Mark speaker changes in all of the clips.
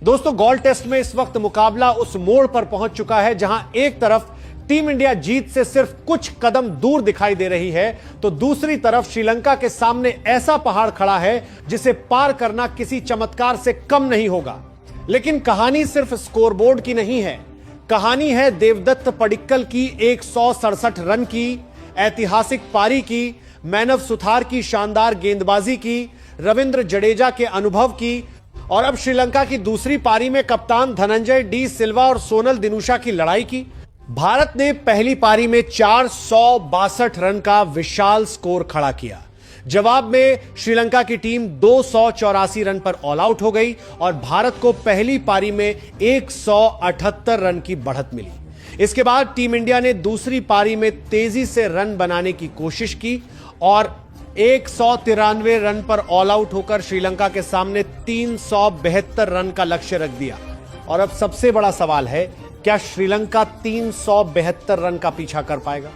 Speaker 1: दोस्तों, gold test में इस वक्त मुकाबला उस मोड़ पर पहुंच चुका है जहां एक तरफ टीम इंडिया जीत से सिर्फ कुछ कदम दूर दिखाई दे रही है, तो दूसरी तरफ श्रीलंका के सामने ऐसा पहाड़ खड़ा है जिसे पार करना किसी चमत्कार से कम नहीं होगा। लेकिन कहानी सिर्फ स्कोरबोर्ड की नहीं है, कहानी है देवदत्त पडिक्कल की 167 रन की, ऐतिहासिक पारी की, मैनव सुथार की शानदार गेंदबाजी की, रविंद्र जडेजा के अनुभव की, और अब श्रीलंका की दूसरी पारी में कप्तान धनंजय डी सिल्वा और सोनल दिनुशा की लड़ाई की। भारत ने पहली पारी में 462 रन का विशाल स्कोर खड़ा किया। जवाब में श्रीलंका की टीम 284 रन पर ऑल आउट हो गई और भारत को पहली पारी में 178 रन की बढ़त मिली। इसके बाद टीम इंडिया ने दूसरी पारी में तेजी से रन बनाने की कोशिश की और 193 रन पर ऑल आउट होकर श्रीलंका के सामने 372 रन का लक्ष्य रख दिया। और अब सबसे बड़ा सवाल है, क्या श्रीलंका 372 रन का पीछा कर पाएगा?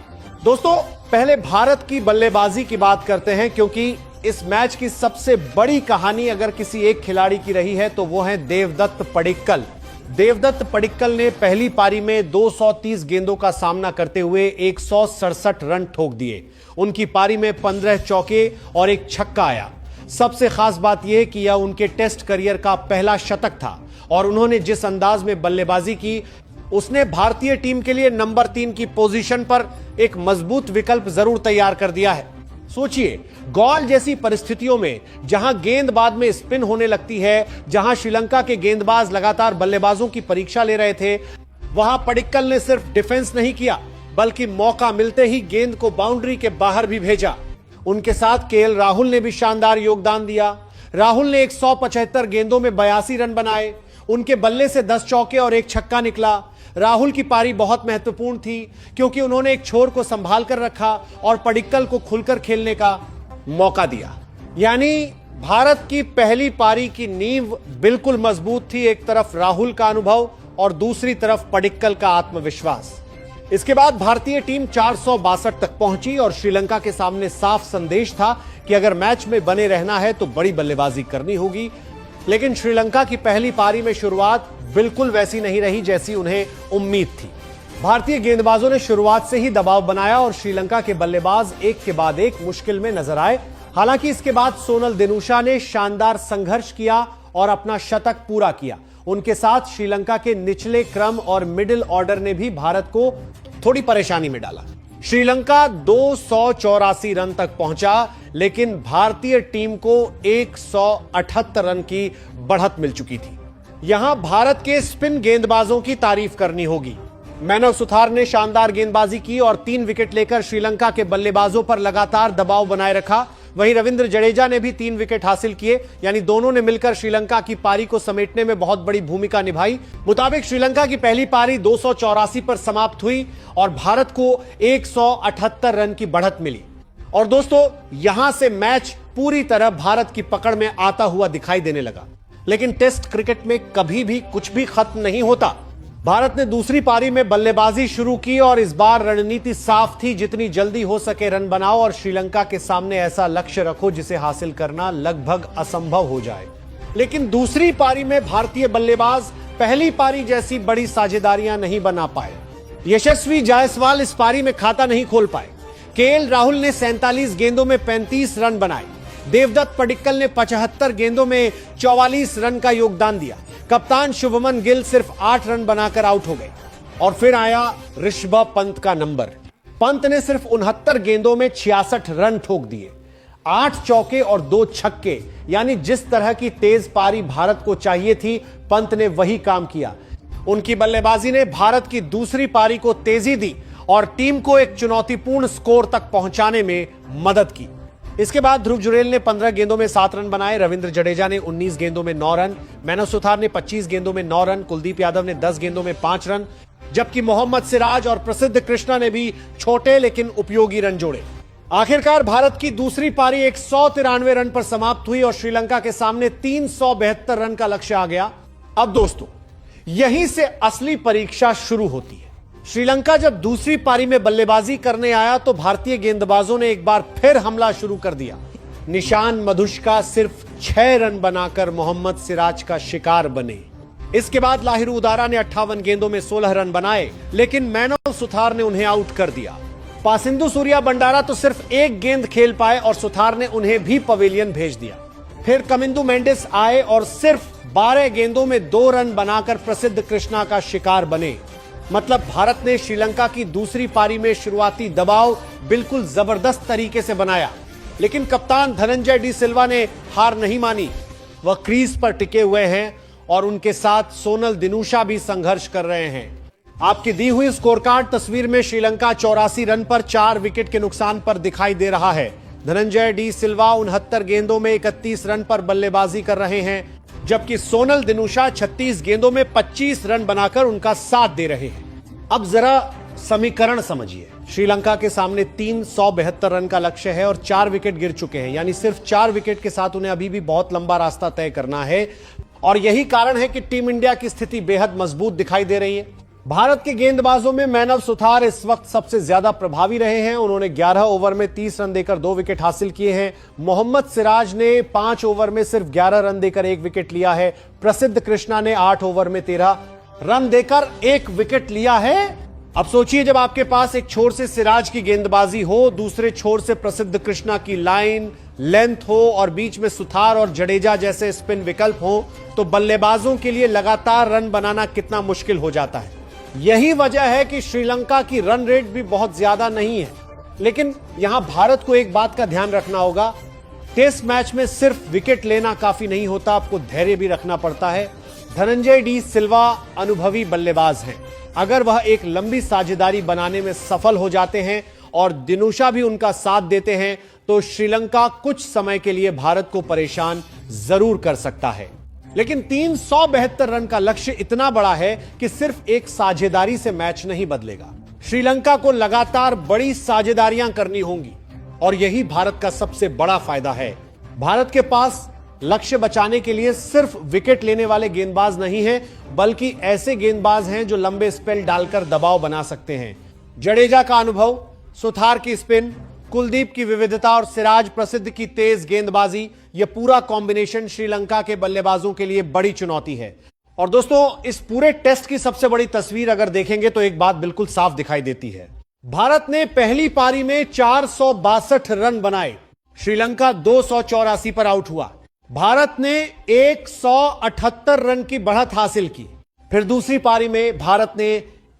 Speaker 1: दोस्तों, पहले भारत की बल्लेबाजी की बात करते हैं, क्योंकि इस मैच की सबसे बड़ी कहानी अगर किसी एक खिलाड़ी की रही है तो वो है देवदत्त पडिक्कल। देवदत्त पडिक्कल ने पहली पारी में 230 गेंदों का सामना करते हुए 167 रन ठोक दिए। उनकी पारी में 15 चौके और एक छक्का आया। सबसे खास बात यह कि यह उनके टेस्ट करियर का पहला शतक था और उन्होंने जिस अंदाज में बल्लेबाजी की, उसने भारतीय टीम के लिए नंबर 3 की पोजीशन पर एक मजबूत विकल्प जरूर तैयार कर दिया है। सोचिए, गॉल जैसी परिस्थितियों में जहां गेंद बाद में स्पिन होने लगती है, जहां श्रीलंका के गेंदबाज लगातार बल्लेबाजों की परीक्षा ले रहे थे, वहां पडिक्कल ने सिर्फ डिफेंस नहीं किया बल्कि मौका मिलते ही गेंद को बाउंड्री के बाहर भी भेजा। उनके साथ केएल राहुल ने भी शानदार योगदान दिया। राहुल ने 175 गेंदों में 82 रन बनाए। उनके बल्ले से 10 चौके और एक छक्का निकला। राहुल की पारी बहुत महत्वपूर्ण थी क्योंकि उन्होंने एक छोर को संभाल कर रखा और पडिक्कल को खुलकर खेलने का मौका दिया। यानी भारत की पहली पारी की नींव बिल्कुल मजबूत थी। एक तरफ राहुल का अनुभव और दूसरी तरफ पडिक्कल का आत्मविश्वास। इसके बाद भारतीय टीम 462 तक पहुंची और श्रीलंका के सामने साफ संदेश था कि अगर मैच में बने रहना है तो बड़ी बल्लेबाजी करनी होगी। लेकिन श्रीलंका की पहली पारी में शुरुआत बिल्कुल वैसी नहीं रही जैसी उन्हें उम्मीद थी। भारतीय गेंदबाजों ने शुरुआत से ही दबाव बनाया और श्रीलंका के बल्लेबाज एक के बाद एक मुश्किल में नजर आए। हालांकि इसके बाद सोनल दिनुशा ने शानदार संघर्ष किया और अपना शतक पूरा किया। उनके साथ श्रीलंका के निचले क्रम और मिडिल ऑर्डर ने भी भारत को थोड़ी परेशानी में डाला। श्रीलंका 284 रन तक पहुंचा, लेकिन भारतीय टीम को 178 रन की बढ़त मिल चुकी थी। यहां भारत के स्पिन गेंदबाजों की तारीफ करनी होगी। मैनव सुथार ने शानदार गेंदबाजी की और 3 विकेट लेकर श्रीलंका के बल्लेबाजों पर लगातार दबाव बनाए रखा। वहीं रविंद्र जडेजा ने भी 3 विकेट हासिल किए, यानी दोनों ने मिलकर श्रीलंका की पारी को समेटने में बहुत बड़ी भूमिका निभाई। मुताबिक श्रीलंका की पहली पारी 284 पर समाप्त हुई और भारत को 178 रन की बढ़त मिली। और दोस्तों, यहां से मैच पूरी तरह भारत की पकड़ में आता हुआ दिखाई देने लगा। लेकिन टेस्ट क्रिकेट में कभी भी कुछ भी खत्म नहीं होता। भारत ने दूसरी पारी में बल्लेबाजी शुरू की और इस बार रणनीति साफ थी, जितनी जल्दी हो सके रन बनाओ और श्रीलंका के सामने ऐसा लक्ष्य रखो जिसे हासिल करना लगभग असंभव हो जाए। लेकिन दूसरी पारी में भारतीय बल्लेबाज पहली पारी जैसी बड़ी साझेदारियां नहीं बना पाए। यशस्वी जायसवाल इस पारी में खाता नहीं खोल पाए। केएल राहुल ने 47 गेंदों में 35 रन बनाए। देवदत्त पडिक्कल ने 75 गेंदों में 44 रन का योगदान दिया। कप्तान शुभमन गिल सिर्फ 8 रन बनाकर आउट हो गए। और फिर आया ऋषभ पंत का नंबर। पंत ने सिर्फ 69 गेंदों में 66 रन ठोक दिए, 8 चौके और 2 छक्के। यानी जिस तरह की तेज पारी भारत को चाहिए थी, पंत ने वही काम किया। उनकी बल्लेबाजी ने भारत की दूसरी पारी को तेजी दी और टीम को एक चुनौतीपूर्ण स्कोर तक पहुंचाने में मदद की। इसके बाद ध्रुव जुरेल ने 15 गेंदों में 7 रन बनाए। रविंद्र जडेजा ने 19 गेंदों में 9 रन। मैनव सुथार ने 25 गेंदों में 9 रन। कुलदीप यादव ने 10 गेंदों में 5 रन, जबकि मोहम्मद सिराज और प्रसिद्ध कृष्णा ने भी छोटे लेकिन उपयोगी रन जोड़े। आखिरकार भारत की दूसरी पारी 193 रन पर समाप्त हुई और श्रीलंका के सामने 372 रन का लक्ष्य आ गया। अब दोस्तों, यहीं से असली परीक्षा शुरू होती है। श्रीलंका जब दूसरी पारी में बल्लेबाजी करने आया तो भारतीय गेंदबाजों ने एक बार फिर हमला शुरू कर दिया। निशान मधुष्का सिर्फ 6 रन बनाकर मोहम्मद सिराज का शिकार बने। इसके बाद लाहिरू उदारा ने 58 गेंदों में 16 रन बनाए, लेकिन मैनव सुथार ने उन्हें आउट कर दिया। पासिंदु सूर्या बंडारा तो सिर्फ एक गेंद खेल पाए और सुथार ने उन्हें भी पवेलियन भेज दिया। फिर कमिंदु मेंडिस आए और सिर्फ 12 गेंदों में 2 रन बनाकर प्रसिद्ध कृष्णा का शिकार बने। मतलब भारत ने श्रीलंका की दूसरी पारी में शुरुआती दबाव बिल्कुल जबरदस्त तरीके से बनाया, लेकिन कप्तान धनंजय डी सिल्वा ने हार नहीं मानी। वह क्रीज पर टिके हुए हैं और उनके साथ सोनल दिनूशा भी संघर्ष कर रहे हैं। आपकी दी हुई स्कोर कार्ड तस्वीर में श्रीलंका 84 रन पर 4 विकेट के नुकसान पर दिखाई दे रहा है। धनंजय डी सिल्वा 69 गेंदों में 31 रन पर बल्लेबाजी कर रहे हैं, जबकि सोनल दिनूशा 36 गेंदों में 25 रन बनाकर उनका साथ दे रहे हैं। अब जरा समीकरण समझिए। श्रीलंका के सामने 372 रन का लक्ष्य है और 4 विकेट गिर चुके हैं, यानी सिर्फ 4 विकेट के साथ उन्हें अभी भी बहुत लंबा रास्ता तय करना है। और यही कारण है कि टीम इंडिया की स्थिति बेहद मजबूत दिखाई दे रही है। भारत के गेंदबाजों में मैनव सुथार इस वक्त सबसे ज्यादा प्रभावी रहे हैं। उन्होंने 11 ओवर में 30 रन देकर 2 विकेट हासिल किए हैं। मोहम्मद सिराज ने 5 ओवर में सिर्फ 11 रन देकर 1 विकेट लिया है। प्रसिद्ध कृष्णा ने 8 ओवर में 13 रन देकर 1 विकेट लिया है। अब सोचिए, जब आपके पास एक छोर से सिराज की गेंदबाजी हो, दूसरे छोर से प्रसिद्ध कृष्णा की लाइन लेंथ हो और बीच में सुथार और जडेजा जैसे स्पिन विकल्प हो, तो बल्लेबाजों के लिए लगातार रन बनाना कितना मुश्किल हो जाता है। यही वजह है कि श्रीलंका की रन रेट भी बहुत ज्यादा नहीं है। लेकिन यहां भारत को एक बात का ध्यान रखना होगा, टेस्ट मैच में सिर्फ विकेट लेना काफी नहीं होता, आपको धैर्य भी रखना पड़ता है। धनंजय डी सिल्वा अनुभवी बल्लेबाज हैं। अगर वह एक लंबी साझेदारी बनाने में सफल हो जाते हैं और दिनूशा भी उनका साथ देते हैं, तो श्रीलंका कुछ समय के लिए भारत को परेशान जरूर कर सकता है। लेकिन 372 रन का लक्ष्य इतना बड़ा है कि सिर्फ एक साझेदारी से मैच नहीं बदलेगा। श्रीलंका को लगातार बड़ी साझेदारियां करनी होंगी और यही भारत का सबसे बड़ा फायदा है। भारत के पास लक्ष्य बचाने के लिए सिर्फ विकेट लेने वाले गेंदबाज नहीं हैं, बल्कि ऐसे गेंदबाज हैं जो लंबे स्पेल डालकर दबाव बना सकते हैं। जडेजा का अनुभव, सुथार की स्पिन, कुलदीप की विविधता और सिराज प्रसिद्ध की तेज गेंदबाजी, यह पूरा कॉम्बिनेशन श्रीलंका के बल्लेबाजों के लिए बड़ी चुनौती है। और दोस्तों, इस पूरे टेस्ट की सबसे बड़ी तस्वीर अगर देखेंगे तो एक बात बिल्कुल साफ दिखाई देती है। भारत ने पहली पारी में 462 रन बनाए, श्रीलंका 284 पर आउट हुआ। भारत ने 178 रन की बढ़त हासिल की। फिर दूसरी पारी में भारत ने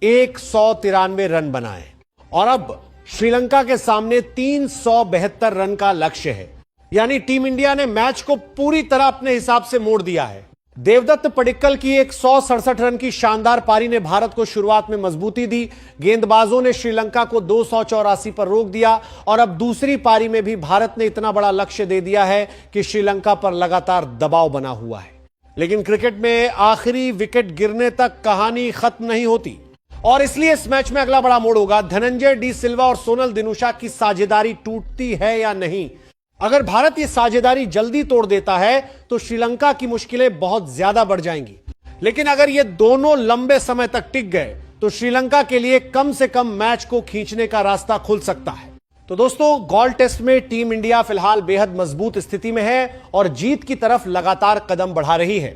Speaker 1: 193 रन बनाए और अब श्रीलंका के सामने 372 रन का लक्ष्य है। यानी टीम इंडिया ने मैच को पूरी तरह अपने हिसाब से मोड़ दिया है। देवदत्त पडिक्कल की 167 रन की शानदार पारी ने भारत को शुरुआत में मजबूती दी। गेंदबाजों ने श्रीलंका को 284 पर रोक दिया और अब दूसरी पारी में भी भारत ने इतना बड़ा लक्ष्य दे दिया है कि श्रीलंका पर लगातार दबाव बना हुआ है। लेकिन क्रिकेट में आखिरी विकेट गिरने तक कहानी खत्म नहीं होती और इसलिए इस मैच में अगला बड़ा मोड़ होगा, धनंजय डी सिल्वा और सोनल दिनूशा की साझेदारी टूटती है या नहीं। अगर भारत ये साझेदारी जल्दी तोड़ देता है तो श्रीलंका की मुश्किलें बहुत ज्यादा बढ़ जाएंगी। लेकिन अगर ये दोनों लंबे समय तक टिक गए तो श्रीलंका के लिए कम से कम मैच को खींचने का रास्ता खुल सकता है। तो दोस्तों, गॉल टेस्ट में टीम इंडिया फिलहाल बेहद मजबूत स्थिति में है और जीत की तरफ लगातार कदम बढ़ा रही है।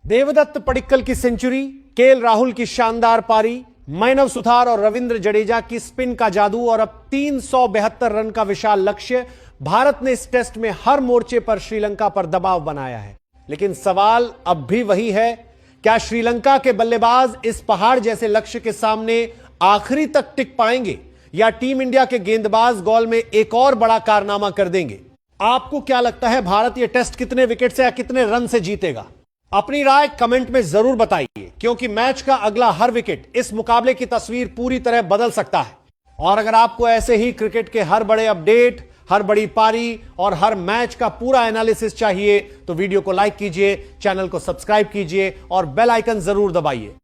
Speaker 1: देवदत्त पडिक्कल की सेंचुरी, केएल राहुल की शानदार पारी, मैनव सुथार और रविंद्र जडेजा की स्पिन का जादू और अब 372 रन का विशाल लक्ष्य, भारत ने इस टेस्ट में हर मोर्चे पर श्रीलंका पर दबाव बनाया है। लेकिन सवाल अब भी वही है, क्या श्रीलंका के बल्लेबाज इस पहाड़ जैसे लक्ष्य के सामने आखिरी तक टिक पाएंगे या टीम इंडिया के गेंदबाज गोल में एक और बड़ा कारनामा कर देंगे? आपको क्या लगता है, भारत यह टेस्ट कितने विकेट से या कितने रन से जीतेगा? अपनी राय कमेंट में जरूर बताइए, क्योंकि मैच का अगला हर विकेट इस मुकाबले की तस्वीर पूरी तरह बदल सकता है। और अगर आपको ऐसे ही क्रिकेट के हर बड़े अपडेट, हर बड़ी पारी और हर मैच का पूरा एनालिसिस चाहिए तो वीडियो को लाइक कीजिए, चैनल को सब्सक्राइब कीजिए और बेल आइकन जरूर दबाइए।